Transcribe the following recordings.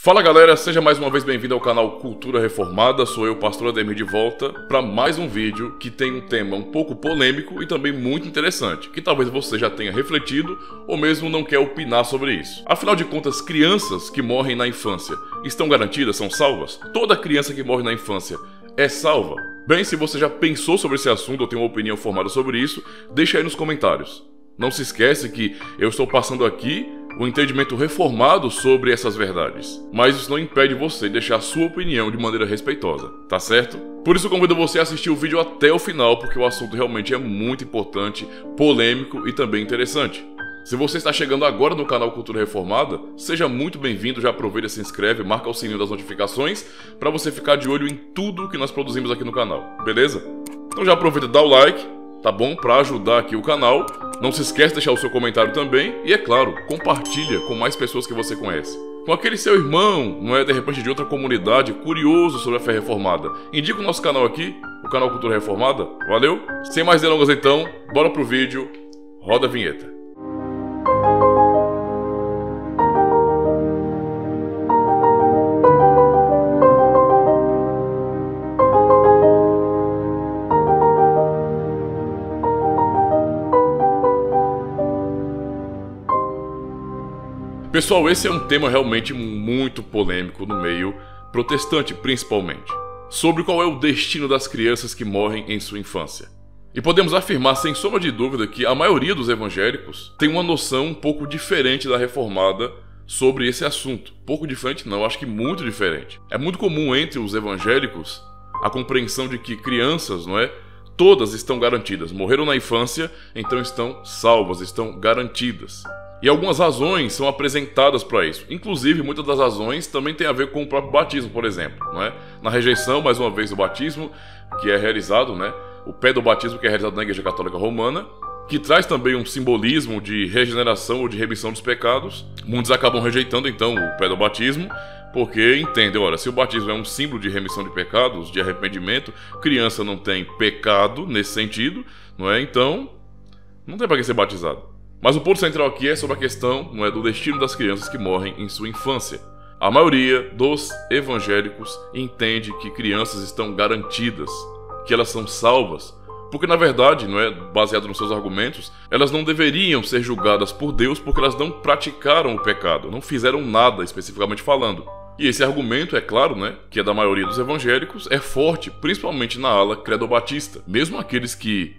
Fala galera, seja mais uma vez bem-vindo ao canal Cultura Reformada, sou eu, Pastor Ademir, de volta para mais um vídeo que tem um tema um pouco polêmico e também muito interessante, que talvez você já tenha refletido ou mesmo não quer opinar sobre isso. Afinal de contas, crianças que morrem na infância estão garantidas, são salvas? Toda criança que morre na infância é salva? Bem, se você já pensou sobre esse assunto ou tem uma opinião formada sobre isso, deixa aí nos comentários. Não se esquece que eu estou passando aqui um entendimento reformado sobre essas verdades. Mas isso não impede você de deixar a sua opinião de maneira respeitosa, tá certo? Por isso convido você a assistir o vídeo até o final, porque o assunto realmente é muito importante, polêmico e também interessante. Se você está chegando agora no canal Cultura Reformada, seja muito bem-vindo, já aproveita, se inscreve, marca o sininho das notificações para você ficar de olho em tudo que nós produzimos aqui no canal, beleza? Então já aproveita e dá o like, tá bom? Para ajudar aqui o canal. Não se esquece de deixar o seu comentário também e, é claro, compartilha com mais pessoas que você conhece. Com aquele seu irmão, não é de repente de outra comunidade, curioso sobre a fé reformada. Indica o nosso canal aqui, o canal Cultura Reformada. Valeu? Sem mais delongas então, bora pro vídeo, roda a vinheta. Pessoal, esse é um tema realmente muito polêmico no meio protestante, principalmente. Sobre qual é o destino das crianças que morrem em sua infância. E podemos afirmar, sem sombra de dúvida, que a maioria dos evangélicos tem uma noção um pouco diferente da reformada sobre esse assunto. Pouco diferente não, acho que muito diferente. É muito comum entre os evangélicos a compreensão de que crianças, não é? Todas estão garantidas. Morreram na infância, então estão salvas, estão garantidas. E algumas razões são apresentadas para isso. Inclusive, muitas das razões também têm a ver com o próprio batismo, por exemplo, não é? Na rejeição, mais uma vez, do batismo, que é realizado, né? O pé do batismo, que é realizado na Igreja Católica Romana, que traz também um simbolismo de regeneração ou de remissão dos pecados. Muitos acabam rejeitando, então, o pé do batismo, porque entendem, olha, se o batismo é um símbolo de remissão de pecados, de arrependimento, criança não tem pecado nesse sentido, não é? Então, não tem para que ser batizado. Mas o ponto central aqui é sobre a questão, não é, do destino das crianças que morrem em sua infância. A maioria dos evangélicos entende que crianças estão garantidas, que elas são salvas, porque na verdade, não é, baseado nos seus argumentos, elas não deveriam ser julgadas por Deus porque elas não praticaram o pecado, não fizeram nada especificamente falando. E esse argumento, é claro, né, que é da maioria dos evangélicos, é forte, principalmente na ala credobatista, mesmo aqueles que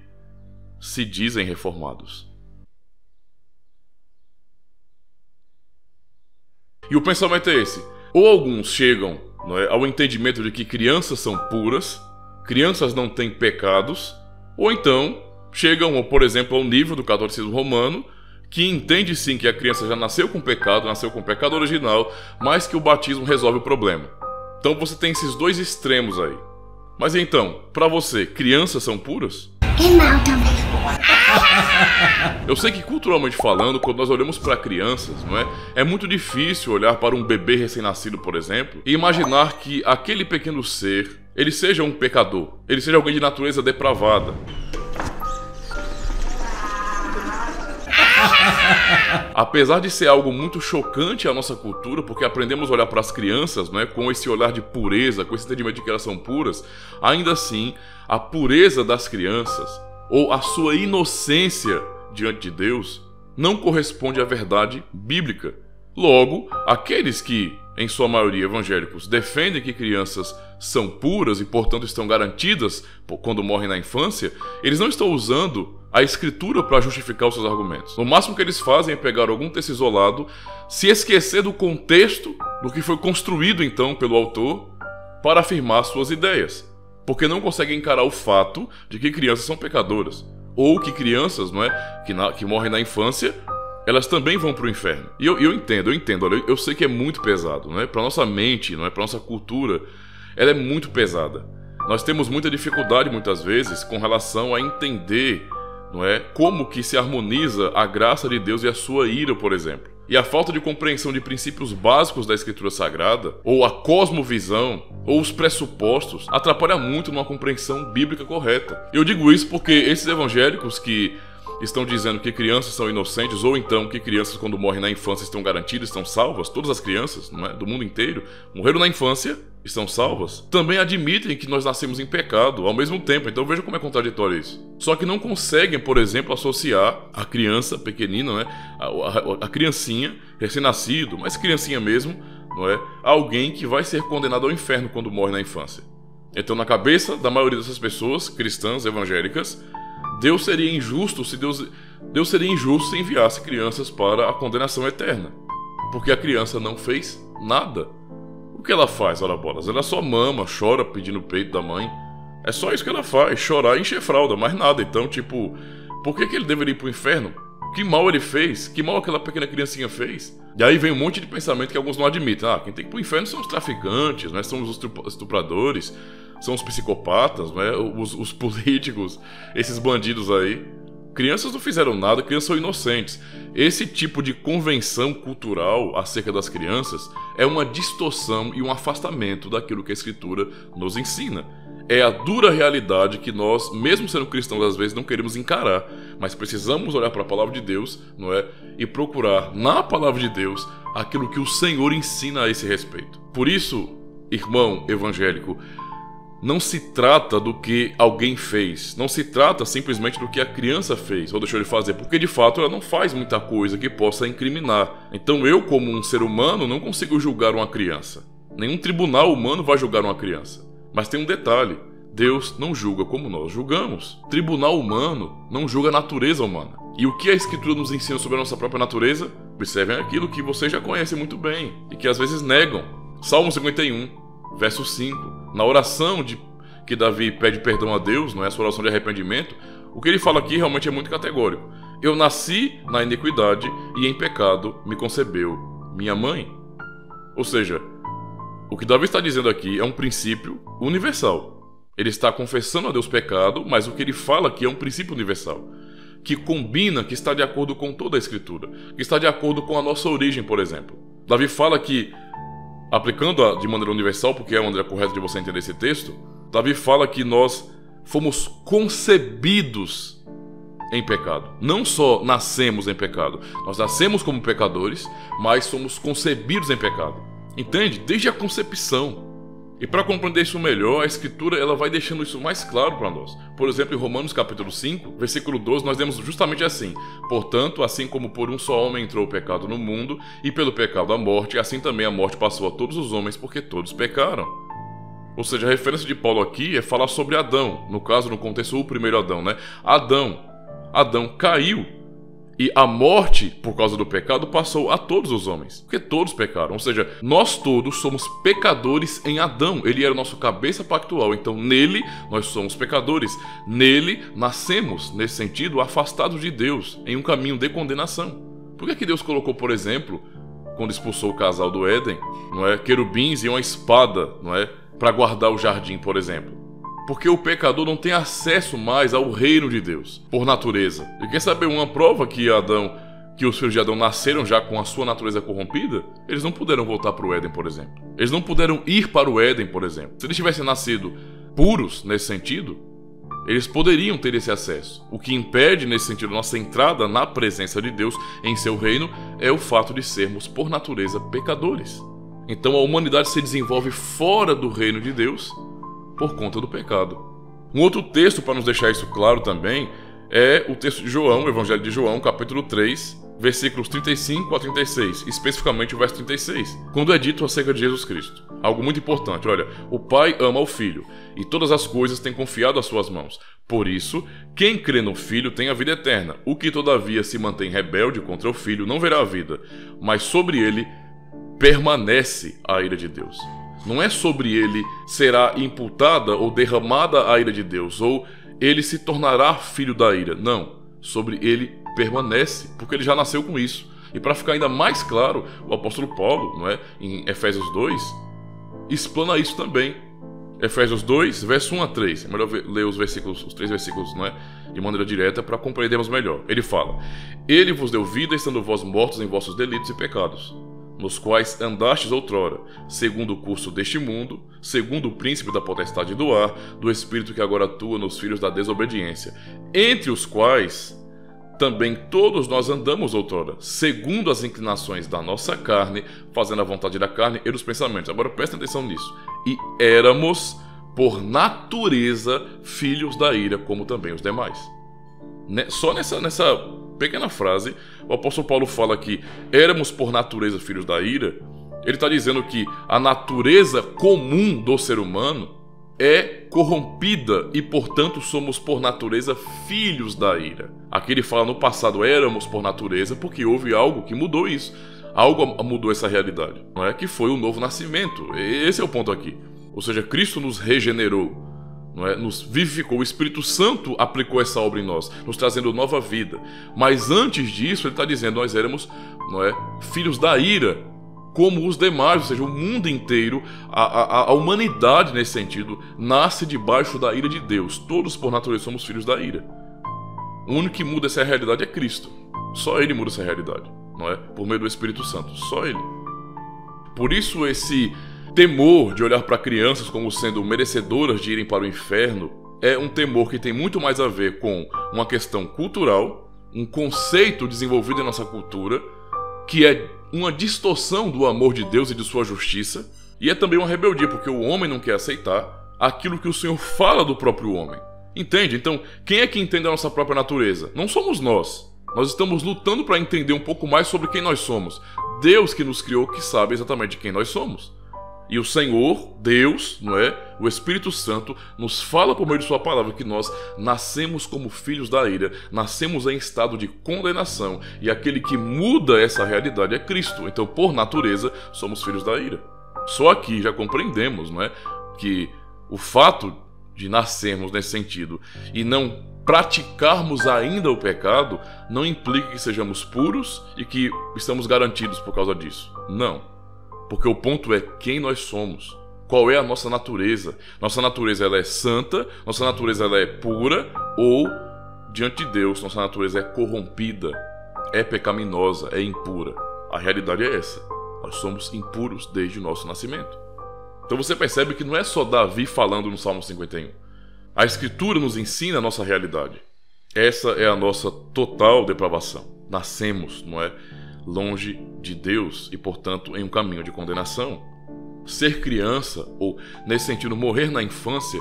se dizem reformados. E o pensamento é esse: ou alguns chegam, não é, ao entendimento de que crianças são puras, crianças não têm pecados, ou então chegam, por exemplo, ao nível do catolicismo romano, que entende sim que a criança já nasceu com pecado, nasceu com pecado original, mas que o batismo resolve o problema. Então você tem esses dois extremos aí. Mas então, para você, crianças são puras? É mal também. Eu sei que culturalmente falando, quando nós olhamos para crianças, não é? É muito difícil olhar para um bebê recém-nascido, por exemplo, e imaginar que aquele pequeno ser, ele seja um pecador, ele seja alguém de natureza depravada. Apesar de ser algo muito chocante à nossa cultura, porque aprendemos a olhar para as crianças, não é, com esse olhar de pureza, com esse entendimento de que elas são puras, ainda assim, a pureza das crianças, ou a sua inocência diante de Deus, não corresponde à verdade bíblica. Logo, aqueles que, em sua maioria evangélicos, defendem que crianças são puras e, portanto, estão garantidas quando morrem na infância, eles não estão usando a escritura para justificar os seus argumentos. No máximo que eles fazem é pegar algum texto isolado, se esquecer do contexto do que foi construído então pelo autor para afirmar suas ideias, porque não conseguem encarar o fato de que crianças são pecadoras, ou que crianças, não é, que morrem na infância, elas também vão para o inferno. E eu entendo, olha, eu sei que é muito pesado, não é? Para nossa mente, não é, para nossa cultura, ela é muito pesada. Nós temos muita dificuldade muitas vezes com relação a entender, não é, como que se harmoniza a graça de Deus e a sua ira, por exemplo. E a falta de compreensão de princípios básicos da Escritura Sagrada, ou a cosmovisão, ou os pressupostos, atrapalha muito numa compreensão bíblica correta. Eu digo isso porque esses evangélicos que estão dizendo que crianças são inocentes, ou então que crianças quando morrem na infância estão garantidas, estão salvas. Todas as crianças, não é, do mundo inteiro morreram na infância, estão salvas. Também admitem que nós nascemos em pecado ao mesmo tempo. Então veja como é contraditório isso. Só que não conseguem, por exemplo, associar a criança pequenina, né, a criancinha, recém-nascido, mas criancinha mesmo, não é, a alguém que vai ser condenado ao inferno quando morre na infância. Então, na cabeça da maioria dessas pessoas, cristãs, evangélicas, Deus seria injusto se enviasse crianças para a condenação eterna. Porque a criança não fez nada. O que ela faz, ora bolas? Ela só mama, chora pedindo o peito da mãe. É só isso que ela faz, chorar e encher fralda, mais nada. Então, tipo, por que ele deveria ir para o inferno? Que mal ele fez? Que mal aquela pequena criancinha fez? E aí vem um monte de pensamento que alguns não admitem. Quem tem que ir para o inferno são os traficantes, né? São os estupradores, são os psicopatas, né? Os políticos, esses bandidos aí. Crianças não fizeram nada, crianças são inocentes. Esse tipo de convenção cultural acerca das crianças é uma distorção e um afastamento daquilo que a Escritura nos ensina. É a dura realidade que nós, mesmo sendo cristãos, às vezes não queremos encarar, mas precisamos olhar para a palavra de Deus, não é? E procurar na palavra de Deus aquilo que o Senhor ensina a esse respeito. Por isso, irmão evangélico, não se trata do que alguém fez, não se trata simplesmente do que a criança fez ou deixou de fazer, porque de fato ela não faz muita coisa que possa incriminar. Então eu, como um ser humano, não consigo julgar uma criança. Nenhum tribunal humano vai julgar uma criança. Mas tem um detalhe, Deus não julga como nós julgamos. Tribunal humano não julga a natureza humana. E o que a Escritura nos ensina sobre a nossa própria natureza? Observem aquilo que vocês já conhecem muito bem e que às vezes negam. Salmo 51, verso 5. Na oração que Davi pede perdão a Deus, não é a sua oração de arrependimento, o que ele fala aqui realmente é muito categórico. Eu nasci na iniquidade e em pecado me concebeu minha mãe. Ou seja, o que Davi está dizendo aqui é um princípio universal. Ele está confessando a Deus pecado, mas o que ele fala aqui é um princípio universal, que combina, que está de acordo com toda a Escritura, que está de acordo com a nossa origem, por exemplo. Davi fala que, aplicando-a de maneira universal, porque é a maneira correta de você entender esse texto, Davi fala que nós fomos concebidos em pecado. Não só nascemos em pecado, nós nascemos como pecadores, mas somos concebidos em pecado. Entende? Desde a concepção. E para compreender isso melhor, a Escritura ela vai deixando isso mais claro para nós. Por exemplo, em Romanos capítulo 5, versículo 12, nós lemos justamente assim: portanto, assim como por um só homem entrou o pecado no mundo, e pelo pecado a morte, assim também a morte passou a todos os homens, porque todos pecaram. Ou seja, a referência de Paulo aqui é falar sobre Adão. No caso, no contexto, o primeiro Adão, né? Adão caiu. E a morte, por causa do pecado, passou a todos os homens, porque todos pecaram. Ou seja, nós todos somos pecadores em Adão. Ele era o nosso cabeça pactual, então nele nós somos pecadores. Nele nascemos, nesse sentido, afastados de Deus, em um caminho de condenação. Por que Deus colocou, por exemplo, quando expulsou o casal do Éden, não é, querubins e uma espada, não é, para guardar o jardim, por exemplo? Porque o pecador não tem acesso mais ao reino de Deus, por natureza. E quer saber uma prova que os filhos de Adão nasceram já com a sua natureza corrompida? Eles não puderam voltar para o Éden, por exemplo. Eles não puderam ir para o Éden, por exemplo. Se eles tivessem nascido puros nesse sentido, eles poderiam ter esse acesso. O que impede, nesse sentido, nossa entrada na presença de Deus em seu reino é o fato de sermos, por natureza, pecadores. Então a humanidade se desenvolve fora do reino de Deus por conta do pecado. Um outro texto para nos deixar isso claro também é o texto de João, o Evangelho de João, capítulo 3, versículos 35 a 36, especificamente o verso 36, quando é dito acerca de Jesus Cristo. Algo muito importante, olha, o Pai ama o Filho, e todas as coisas têm confiado às suas mãos. Por isso, quem crê no Filho tem a vida eterna. O que todavia se mantém rebelde contra o Filho não verá a vida, mas sobre ele permanece a ira de Deus. Não é sobre ele será imputada ou derramada a ira de Deus, ou ele se tornará filho da ira. Não, sobre ele permanece, porque ele já nasceu com isso. E para ficar ainda mais claro, o apóstolo Paulo, não é, em Efésios 2, explana isso também. Efésios 2, verso 1 a 3. É melhor ler os três versículos, não é, de maneira direta para compreendermos melhor. Ele fala: Ele vos deu vida, estando vós mortos em vossos delitos e pecados, nos quais andastes outrora, segundo o curso deste mundo, segundo o príncipe da potestade do ar, do espírito que agora atua nos filhos da desobediência, entre os quais também todos nós andamos outrora, segundo as inclinações da nossa carne, fazendo a vontade da carne e dos pensamentos. Agora prestem atenção nisso. E éramos, por natureza, filhos da ira, como também os demais. Só nessa pequena frase, o apóstolo Paulo fala que éramos por natureza filhos da ira. Ele está dizendo que a natureza comum do ser humano é corrompida e, portanto, somos por natureza filhos da ira. Aqui ele fala no passado éramos por natureza porque houve algo que mudou isso. Algo mudou essa realidade, não é? Que foi o novo nascimento. Esse é o ponto aqui. Ou seja, Cristo nos regenerou, não é? Nos vivificou. O Espírito Santo aplicou essa obra em nós, nos trazendo nova vida. Mas antes disso, ele está dizendo nós éramos, não é, filhos da ira, como os demais, ou seja, o mundo inteiro, a humanidade nesse sentido, nasce debaixo da ira de Deus. Todos por natureza somos filhos da ira. O único que muda essa realidade é Cristo. Só Ele muda essa realidade, não é? Por meio do Espírito Santo, só Ele. Por isso esse temor de olhar para crianças como sendo merecedoras de irem para o inferno é um temor que tem muito mais a ver com uma questão cultural, um conceito desenvolvido em nossa cultura, que é uma distorção do amor de Deus e de sua justiça, e é também uma rebeldia, porque o homem não quer aceitar aquilo que o Senhor fala do próprio homem. Entende? Então, quem é que entende a nossa própria natureza? Não somos nós. Nós estamos lutando para entender um pouco mais sobre quem nós somos. Deus que nos criou, que sabe exatamente quem nós somos. E o Senhor, Deus, não é? O Espírito Santo, nos fala por meio de sua palavra que nós nascemos como filhos da ira, nascemos em estado de condenação, e aquele que muda essa realidade é Cristo. Então, por natureza, somos filhos da ira. Só aqui já compreendemos, não é? Que o fato de nascermos nesse sentido e não praticarmos ainda o pecado não implica que sejamos puros e que estamos garantidos por causa disso. Não. Porque o ponto é quem nós somos, qual é a nossa natureza. Nossa natureza ela é santa, nossa natureza ela é pura, ou, diante de Deus, nossa natureza é corrompida, é pecaminosa, é impura. A realidade é essa, nós somos impuros desde o nosso nascimento. Então você percebe que não é só Davi falando no Salmo 51. A Escritura nos ensina a nossa realidade. Essa é a nossa total depravação. Nascemos, não é? Longe de Deus e, portanto, em um caminho de condenação. Ser criança, ou, nesse sentido, morrer na infância,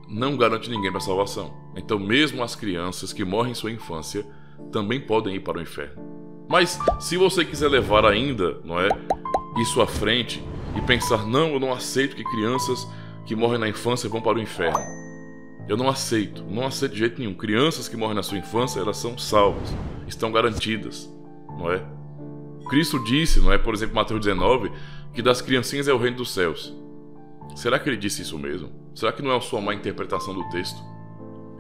não garante ninguém para a salvação. Então, mesmo as crianças que morrem em sua infância também podem ir para o inferno. Mas, se você quiser levar ainda, não é, isso à frente e pensar, não, eu não aceito que crianças que morrem na infância vão para o inferno. Eu não aceito de jeito nenhum. Crianças que morrem na sua infância, elas são salvas, estão garantidas, não é? Cristo disse, não é, por exemplo, Mateus 19, que das criancinhas é o reino dos céus. Será que ele disse isso mesmo? Será que não é a sua má interpretação do texto?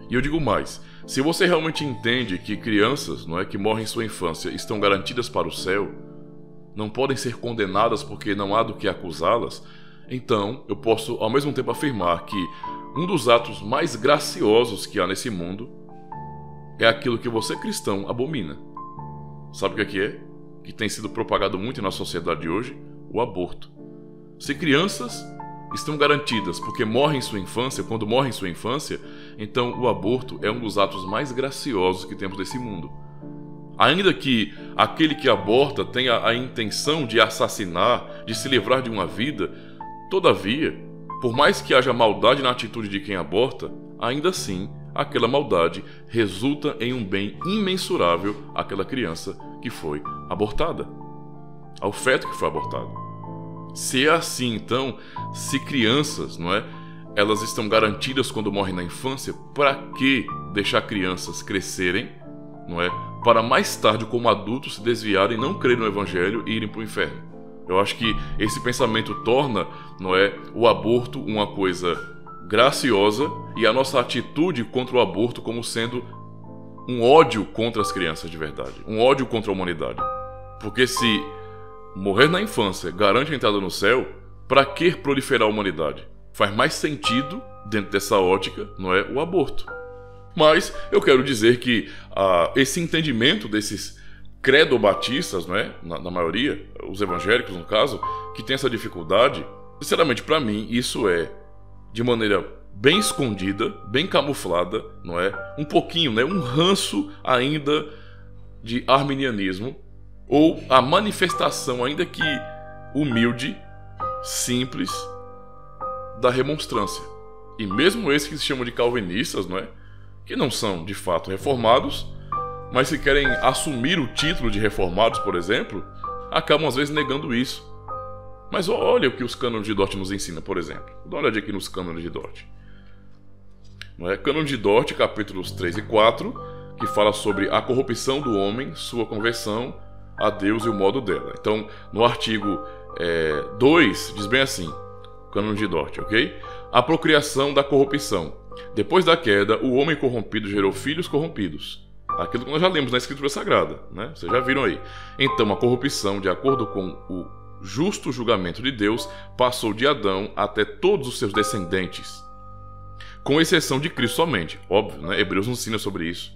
E eu digo mais, se você realmente entende que crianças, não é, que morrem em sua infância estão garantidas para o céu, não podem ser condenadas porque não há do que acusá-las, então eu posso ao mesmo tempo afirmar que um dos atos mais graciosos que há nesse mundo é aquilo que você cristão abomina. Sabe o que é? Que tem sido propagado muito na sociedade hoje, o aborto. Se crianças estão garantidas porque morrem em sua infância, quando morrem em sua infância, então o aborto é um dos atos mais graciosos que temos nesse mundo. Ainda que aquele que aborta tenha a intenção de assassinar, de se livrar de uma vida, todavia, por mais que haja maldade na atitude de quem aborta, ainda assim, aquela maldade resulta em um bem imensurável àquela criança que foi abortada, ao feto que foi abortado. Se é assim, então, se crianças, não é, elas estão garantidas quando morrem na infância, para que deixar crianças crescerem, não é, para mais tarde, como adultos, se desviarem, não crerem no Evangelho e irem para o inferno? Eu acho que esse pensamento torna, não é, o aborto uma coisa graciosa e a nossa atitude contra o aborto como sendo um ódio contra as crianças de verdade, um ódio contra a humanidade. Porque se morrer na infância garante a entrada no céu, para que proliferar a humanidade? Faz mais sentido, dentro dessa ótica, não é, o aborto. Mas eu quero dizer que esse entendimento desses credo-batistas, não é, na maioria, os evangélicos no caso, que tem essa dificuldade, sinceramente para mim isso é de maneira bem escondida, bem camuflada, não é? Um pouquinho, né? Um ranço ainda de arminianismo, ou a manifestação, ainda que humilde, simples, da remonstrância. E mesmo esses que se chamam de calvinistas, não é? Que não são de fato reformados, mas se querem assumir o título de reformados, por exemplo, acabam às vezes negando isso. Mas olha o que os cânones de Dort nos ensinam, por exemplo. Dá uma olhadinha aqui nos cânones de Dort. Não é? Cânon de Dort, capítulos 3 e 4, que fala sobre a corrupção do homem, sua conversão a Deus e o modo dela. Então, no artigo 2, diz bem assim, Cânon de Dort, ok? A procriação da corrupção. Depois da queda, o homem corrompido gerou filhos corrompidos. Aquilo que nós já lemos na Escritura Sagrada, né? Vocês já viram aí. Então, a corrupção, de acordo com o justo julgamento de Deus, passou de Adão até todos os seus descendentes, com exceção de Cristo somente. Óbvio, né? Hebreus nos ensina sobre isso.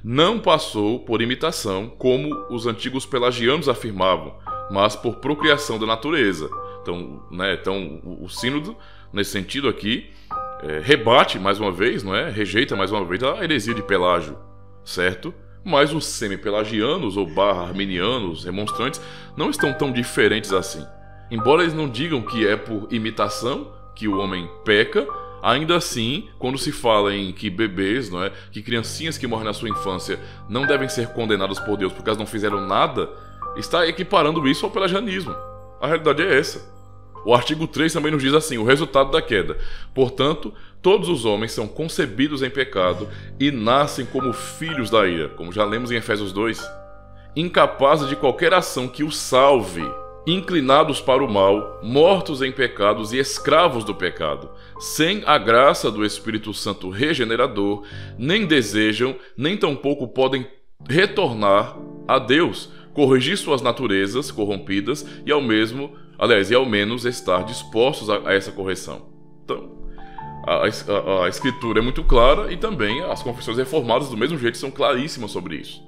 Não passou por imitação, como os antigos pelagianos afirmavam, mas por procriação da natureza. Então, o sínodo, nesse sentido aqui, rebate mais uma vez, não é? Rejeita mais uma vez a heresia de Pelágio, certo? Mas os semi-pelagianos ou arminianos, remonstrantes, não estão tão diferentes assim. Embora eles não digam que é por imitação que o homem peca, ainda assim, quando se fala em que bebês, não é, que criancinhas que morrem na sua infância não devem ser condenadas por Deus porque elas não fizeram nada, está equiparando isso ao pelagianismo. A realidade é essa. O artigo 3 também nos diz assim, o resultado da queda. Portanto, todos os homens são concebidos em pecado e nascem como filhos da ira, como já lemos em Efésios 2, incapazes de qualquer ação que os salve, inclinados para o mal, mortos em pecados e escravos do pecado, sem a graça do Espírito Santo regenerador, nem desejam, nem tampouco podem retornar a Deus, corrigir suas naturezas corrompidas e ao menos estar dispostos a essa correção. Então, a Escritura é muito clara e também as confissões reformadas do mesmo jeito são claríssimas sobre isso.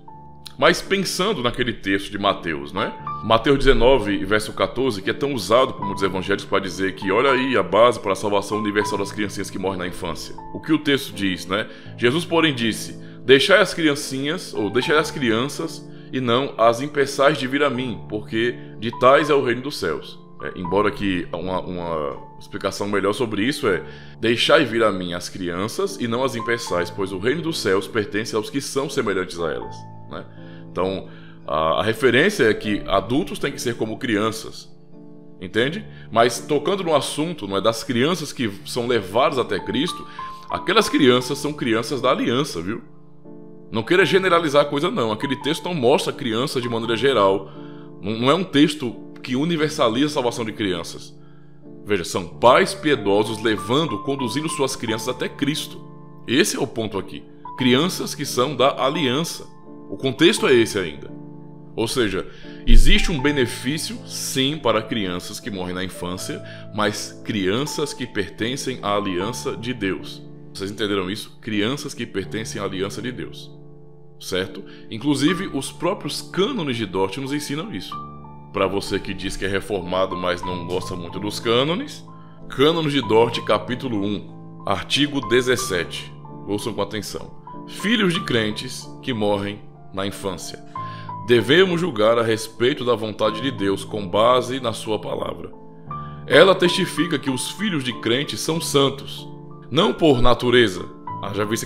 Mas pensando naquele texto de Mateus, né? Mateus 19, verso 14, que é tão usado por muitos evangélicos para dizer que olha aí a base para a salvação universal das criancinhas que morrem na infância. O que o texto diz, né? Jesus, porém, disse, deixai as crianças e não as impeçais de vir a mim, porque de tais é o reino dos céus. Embora que uma explicação melhor sobre isso é deixai vir a mim as crianças e não as impeçais, pois o reino dos céus pertence aos que são semelhantes a elas, né? Então, a referência é que adultos têm que ser como crianças, entende? Mas tocando no assunto, não é, das crianças que são levadas até Cristo, aquelas crianças são crianças da aliança, viu? Não queira generalizar a coisa não, aquele texto não mostra crianças de maneira geral, não é um texto que universaliza a salvação de crianças. Veja, são pais piedosos conduzindo suas crianças até Cristo. Esse é o ponto aqui. Crianças que são da aliança. O contexto é esse ainda. Ou seja, existe um benefício, sim, para crianças que morrem na infância, mas crianças que pertencem à aliança de Deus. Vocês entenderam isso? Crianças que pertencem à aliança de Deus. Certo? Inclusive, os próprios cânones de Dort nos ensinam isso. Para você que diz que é reformado, mas não gosta muito dos cânones, Cânones de Dort, capítulo 1, artigo 17. Ouçam com atenção. Filhos de crentes que morrem na infância. Devemos julgar a respeito da vontade de Deus com base na sua palavra. Ela testifica que os filhos de crentes são santos, não por natureza.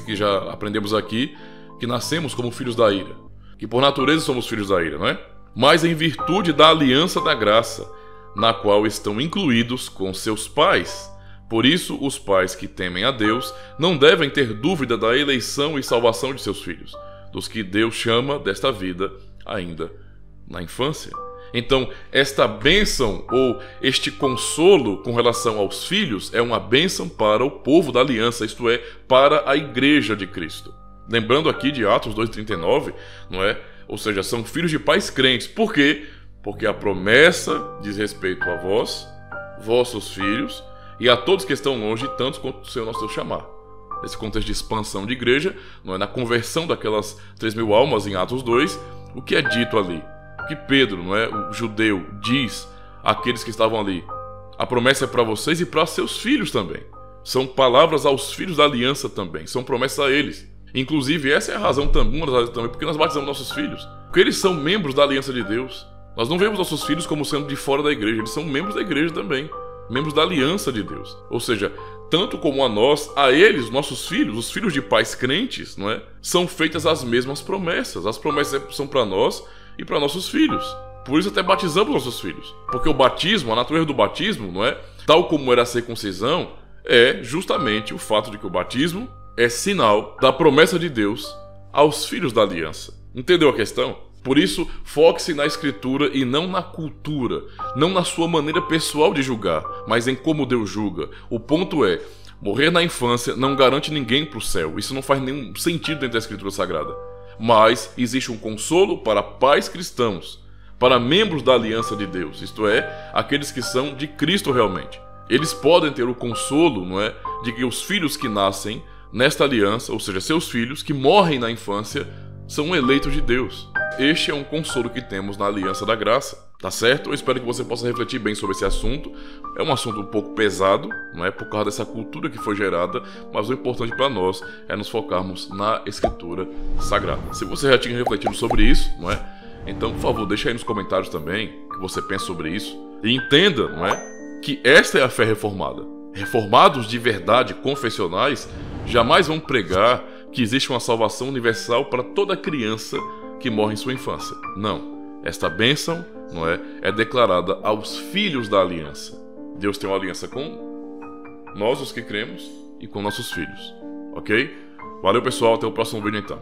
Já aprendemos aqui que nascemos como filhos da ira, que por natureza somos filhos da ira, não é? Mas em virtude da aliança da graça, na qual estão incluídos com seus pais. Por isso, os pais que temem a Deus não devem ter dúvida da eleição e salvação de seus filhos, dos que Deus chama desta vida ainda na infância. Então, esta bênção ou este consolo com relação aos filhos é uma bênção para o povo da aliança, isto é, para a igreja de Cristo. Lembrando aqui de Atos 2,39, não é? Ou seja, são filhos de pais crentes. Por quê? Porque a promessa diz respeito a vós, vossos filhos, e a todos que estão longe, tantos quanto o Senhor nosso Deus chamar. Nesse contexto de expansão de igreja, não é, na conversão daquelas 3.000 almas em Atos 2, o que é dito ali? O que Pedro, não é, o judeu, diz àqueles que estavam ali? A promessa é para vocês e para seus filhos também. São palavras aos filhos da aliança também, são promessas a eles. Inclusive, essa é a razão também porque nós batizamos nossos filhos. Porque eles são membros da aliança de Deus. Nós não vemos nossos filhos como sendo de fora da igreja, eles são membros da igreja também, membros da aliança de Deus. Ou seja, tanto como a nós, a eles, nossos filhos, os filhos de pais crentes, não é? São feitas as mesmas promessas. As promessas são para nós e para nossos filhos. Por isso até batizamos nossos filhos. Porque o batismo, a natureza do batismo, não é? Tal como era a circuncisão, é justamente o fato de que o batismo é sinal da promessa de Deus aos filhos da aliança. Entendeu a questão? Por isso, foque-se na escritura e não na cultura, não na sua maneira pessoal de julgar, mas em como Deus julga. O ponto é, morrer na infância não garante ninguém para o céu. Isso não faz nenhum sentido dentro da escritura sagrada. Mas existe um consolo para pais cristãos, para membros da aliança de Deus, isto é, aqueles que são de Cristo realmente. Eles podem ter o consolo, não é, de que os filhos que nascem nesta aliança, ou seja, seus filhos que morrem na infância, são eleitos de Deus. Este é um consolo que temos na aliança da graça, tá certo? Eu espero que você possa refletir bem sobre esse assunto. É um assunto um pouco pesado, não é, por causa dessa cultura que foi gerada, mas o importante para nós é nos focarmos na escritura sagrada. Se você já tinha refletido sobre isso, não é? Então, por favor, deixa aí nos comentários também o que você pensa sobre isso. E entenda, não é, que esta é a fé reformada. Reformados de verdade, confessionais, jamais vão pregar que existe uma salvação universal para toda criança que morre em sua infância. Não. Esta bênção, não é, é declarada aos filhos da aliança. Deus tem uma aliança com nós, os que cremos, e com nossos filhos. Ok? Valeu, pessoal. Até o próximo vídeo, então.